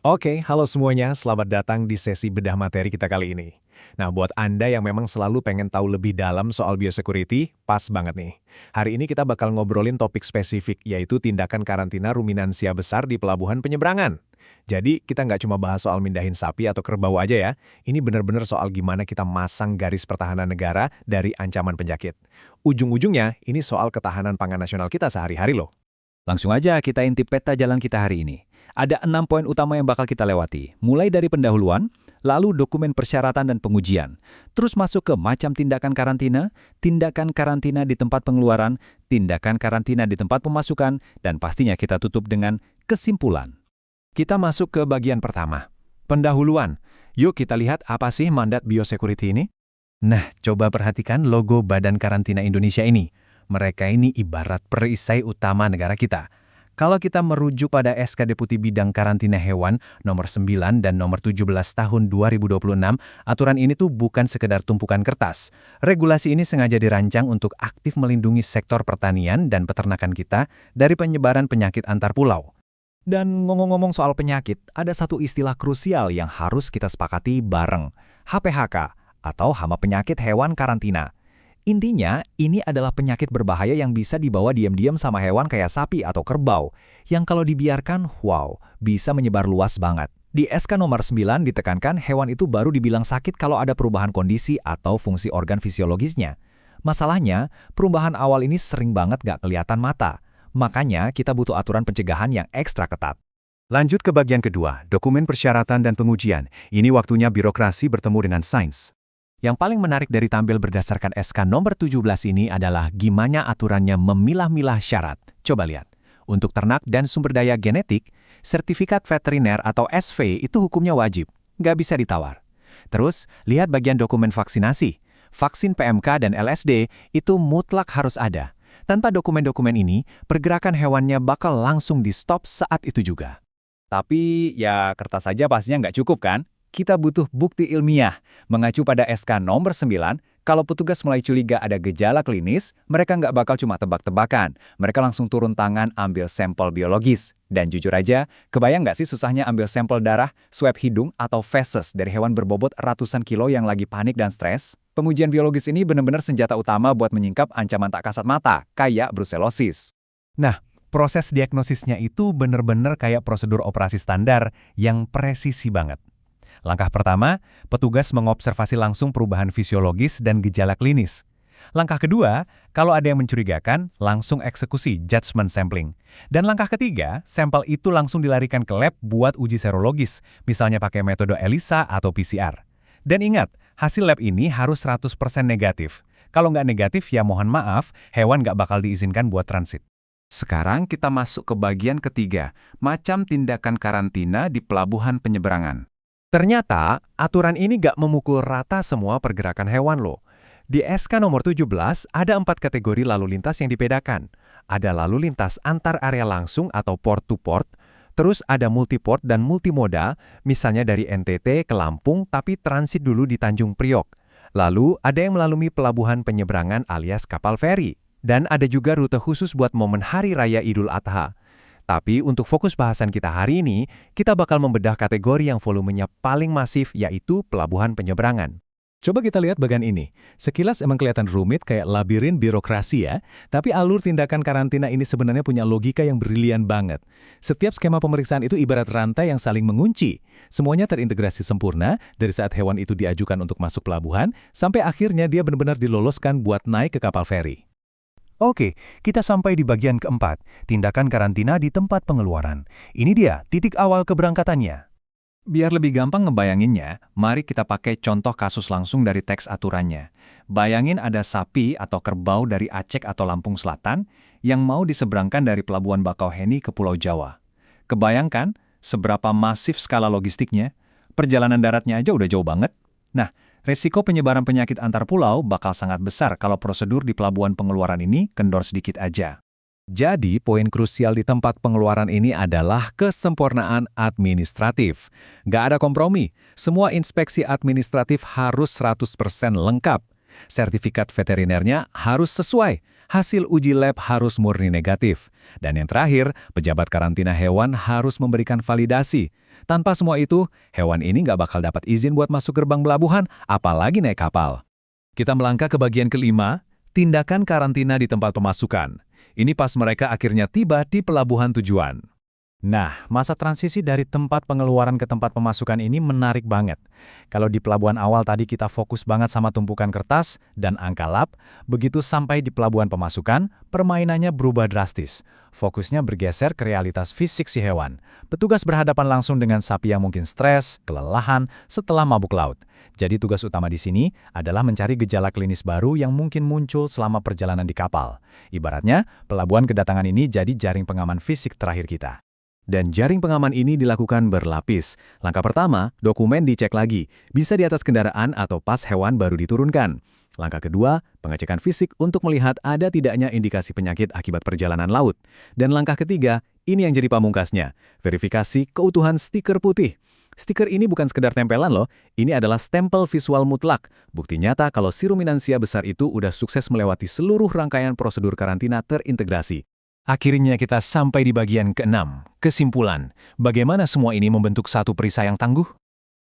Oke, halo semuanya, selamat datang di sesi bedah materi kita kali ini. Nah, buat Anda yang memang selalu pengen tahu lebih dalam soal biosecurity, pas banget nih. Hari ini kita bakal ngobrolin topik spesifik, yaitu tindakan karantina ruminansia besar di pelabuhan penyeberangan. Jadi, kita nggak cuma bahas soal mindahin sapi atau kerbau aja ya, ini benar-benar soal gimana kita masang garis pertahanan negara dari ancaman penyakit. Ujung-ujungnya, ini soal ketahanan pangan nasional kita sehari-hari loh. Langsung aja kita intip peta jalan kita hari ini. Ada 6 poin utama yang bakal kita lewati, mulai dari pendahuluan, lalu dokumen persyaratan dan pengujian, terus masuk ke macam tindakan karantina di tempat pengeluaran, tindakan karantina di tempat pemasukan, dan pastinya kita tutup dengan kesimpulan. Kita masuk ke bagian pertama, pendahuluan. Yuk kita lihat apa sih mandat biosecurity ini? Nah, coba perhatikan logo Badan Karantina Indonesia ini. Mereka ini ibarat perisai utama negara kita. Kalau kita merujuk pada SK Deputi Bidang Karantina Hewan nomor 9 dan nomor 17 tahun 2026, aturan ini tuh bukan sekedar tumpukan kertas. Regulasi ini sengaja dirancang untuk aktif melindungi sektor pertanian dan peternakan kita dari penyebaran penyakit antar pulau. Dan ngomong-ngomong soal penyakit, ada satu istilah krusial yang harus kita sepakati bareng, HPHK, atau hama penyakit hewan karantina. Intinya, ini adalah penyakit berbahaya yang bisa dibawa diam-diam sama hewan kayak sapi atau kerbau, yang kalau dibiarkan, wow, bisa menyebar luas banget. Di SK nomor 9 ditekankan hewan itu baru dibilang sakit kalau ada perubahan kondisi atau fungsi organ fisiologisnya. Masalahnya, perubahan awal ini sering banget gak kelihatan mata. Makanya, kita butuh aturan pencegahan yang ekstra ketat. Lanjut ke bagian kedua, dokumen persyaratan dan pengujian. Ini waktunya birokrasi bertemu dengan sains. Yang paling menarik dari tampil berdasarkan SK nomor 17 ini adalah gimana aturannya memilah-milah syarat. Coba lihat. Untuk ternak dan sumber daya genetik, sertifikat veteriner atau SV itu hukumnya wajib, nggak bisa ditawar. Terus, lihat bagian dokumen vaksinasi. Vaksin PMK dan LSD itu mutlak harus ada. Tanpa dokumen-dokumen ini, pergerakan hewannya bakal langsung di-stop saat itu juga. Tapi ya kertas saja pastinya nggak cukup kan? Kita butuh bukti ilmiah. Mengacu pada SK nomor 9, kalau petugas mulai curiga ada gejala klinis, mereka nggak bakal cuma tebak-tebakan. Mereka langsung turun tangan ambil sampel biologis. Dan jujur aja, kebayang nggak sih susahnya ambil sampel darah, swab hidung, atau feses dari hewan berbobot ratusan kilo yang lagi panik dan stres? Pengujian biologis ini benar-benar senjata utama buat menyingkap ancaman tak kasat mata, kayak brusellosis. Nah, proses diagnosisnya itu benar-benar kayak prosedur operasi standar yang presisi banget. Langkah pertama, petugas mengobservasi langsung perubahan fisiologis dan gejala klinis. Langkah kedua, kalau ada yang mencurigakan, langsung eksekusi judgment sampling. Dan langkah ketiga, sampel itu langsung dilarikan ke lab buat uji serologis, misalnya pakai metode ELISA atau PCR. Dan ingat, hasil lab ini harus 100% negatif. Kalau nggak negatif, ya mohon maaf, hewan nggak bakal diizinkan buat transit. Sekarang kita masuk ke bagian ketiga, macam tindakan karantina di pelabuhan penyeberangan. Ternyata, aturan ini nggak memukul rata semua pergerakan hewan loh. Di SK nomor 17, ada 4 kategori lalu lintas yang dibedakan. Ada lalu lintas antar area langsung atau port to port, terus ada multiport dan multimoda, misalnya dari NTT ke Lampung tapi transit dulu di Tanjung Priok. Lalu, ada yang melalui pelabuhan penyeberangan alias kapal feri. Dan ada juga rute khusus buat momen Hari Raya Idul Adha. Tapi untuk fokus bahasan kita hari ini, kita bakal membedah kategori yang volumenya paling masif, yaitu pelabuhan penyeberangan. Coba kita lihat bagian ini. Sekilas emang kelihatan rumit kayak labirin birokrasi ya, tapi alur tindakan karantina ini sebenarnya punya logika yang brilian banget. Setiap skema pemeriksaan itu ibarat rantai yang saling mengunci. Semuanya terintegrasi sempurna dari saat hewan itu diajukan untuk masuk pelabuhan, sampai akhirnya dia benar-benar diloloskan buat naik ke kapal feri. Oke, kita sampai di bagian keempat, tindakan karantina di tempat pengeluaran. Ini dia titik awal keberangkatannya. Biar lebih gampang ngebayanginnya, mari kita pakai contoh kasus langsung dari teks aturannya. Bayangin ada sapi atau kerbau dari Aceh atau Lampung Selatan yang mau diseberangkan dari Pelabuhan Bakauheni ke Pulau Jawa. Kebayangkan seberapa masif skala logistiknya? Perjalanan daratnya aja udah jauh banget. Nah, resiko penyebaran penyakit antar pulau bakal sangat besar kalau prosedur di pelabuhan pengeluaran ini kendor sedikit aja. Jadi, poin krusial di tempat pengeluaran ini adalah kesempurnaan administratif. Nggak ada kompromi, semua inspeksi administratif harus 100% lengkap. Sertifikat veterinernya harus sesuai, hasil uji lab harus murni negatif. Dan yang terakhir, pejabat karantina hewan harus memberikan validasi. Tanpa semua itu, hewan ini nggak bakal dapat izin buat masuk gerbang pelabuhan, apalagi naik kapal. Kita melangkah ke bagian kelima, tindakan karantina di tempat pemasukan. Ini pas mereka akhirnya tiba di pelabuhan tujuan. Nah, masa transisi dari tempat pengeluaran ke tempat pemasukan ini menarik banget. Kalau di pelabuhan awal tadi kita fokus banget sama tumpukan kertas dan angka lap, begitu sampai di pelabuhan pemasukan, permainannya berubah drastis. Fokusnya bergeser ke realitas fisik si hewan. Petugas berhadapan langsung dengan sapi yang mungkin stres, kelelahan, setelah mabuk laut. Jadi tugas utama di sini adalah mencari gejala klinis baru yang mungkin muncul selama perjalanan di kapal. Ibaratnya, pelabuhan kedatangan ini jadi jaring pengaman fisik terakhir kita. Dan jaring pengaman ini dilakukan berlapis. Langkah pertama, dokumen dicek lagi. Bisa di atas kendaraan atau pas hewan baru diturunkan. Langkah kedua, pengecekan fisik untuk melihat ada tidaknya indikasi penyakit akibat perjalanan laut. Dan langkah ketiga, ini yang jadi pamungkasnya, verifikasi keutuhan stiker putih. Stiker ini bukan sekedar tempelan loh, ini adalah stempel visual mutlak. Bukti nyata kalau si ruminansia besar itu udah sukses melewati seluruh rangkaian prosedur karantina terintegrasi. Akhirnya kita sampai di bagian ke-6, kesimpulan. Bagaimana semua ini membentuk satu perisai yang tangguh?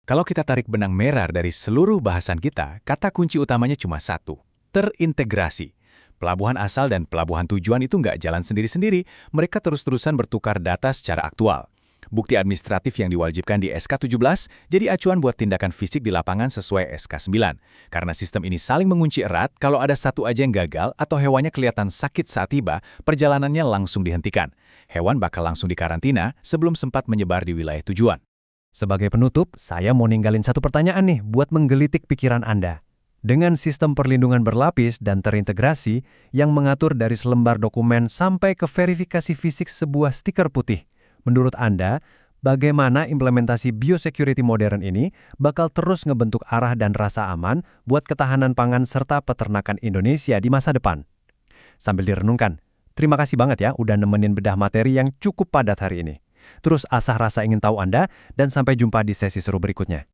Kalau kita tarik benang merah dari seluruh bahasan kita, kata kunci utamanya cuma satu, terintegrasi. Pelabuhan asal dan pelabuhan tujuan itu nggak jalan sendiri-sendiri, mereka terus-terusan bertukar data secara aktual. Bukti administratif yang diwajibkan di SK-17 jadi acuan buat tindakan fisik di lapangan sesuai SK-9. Karena sistem ini saling mengunci erat, kalau ada satu aja yang gagal atau hewannya kelihatan sakit saat tiba, perjalanannya langsung dihentikan. Hewan bakal langsung dikarantina sebelum sempat menyebar di wilayah tujuan. Sebagai penutup, saya mau ninggalin satu pertanyaan nih buat menggelitik pikiran Anda. Dengan sistem perlindungan berlapis dan terintegrasi yang mengatur dari selembar dokumen sampai ke verifikasi fisik sebuah stiker putih, menurut Anda, bagaimana implementasi biosecurity modern ini bakal terus ngebentuk arah dan rasa aman buat ketahanan pangan serta peternakan Indonesia di masa depan? Sambil direnungkan, terima kasih banget ya udah nemenin bedah materi yang cukup padat hari ini. Terus asah rasa ingin tahu Anda dan sampai jumpa di sesi seru berikutnya.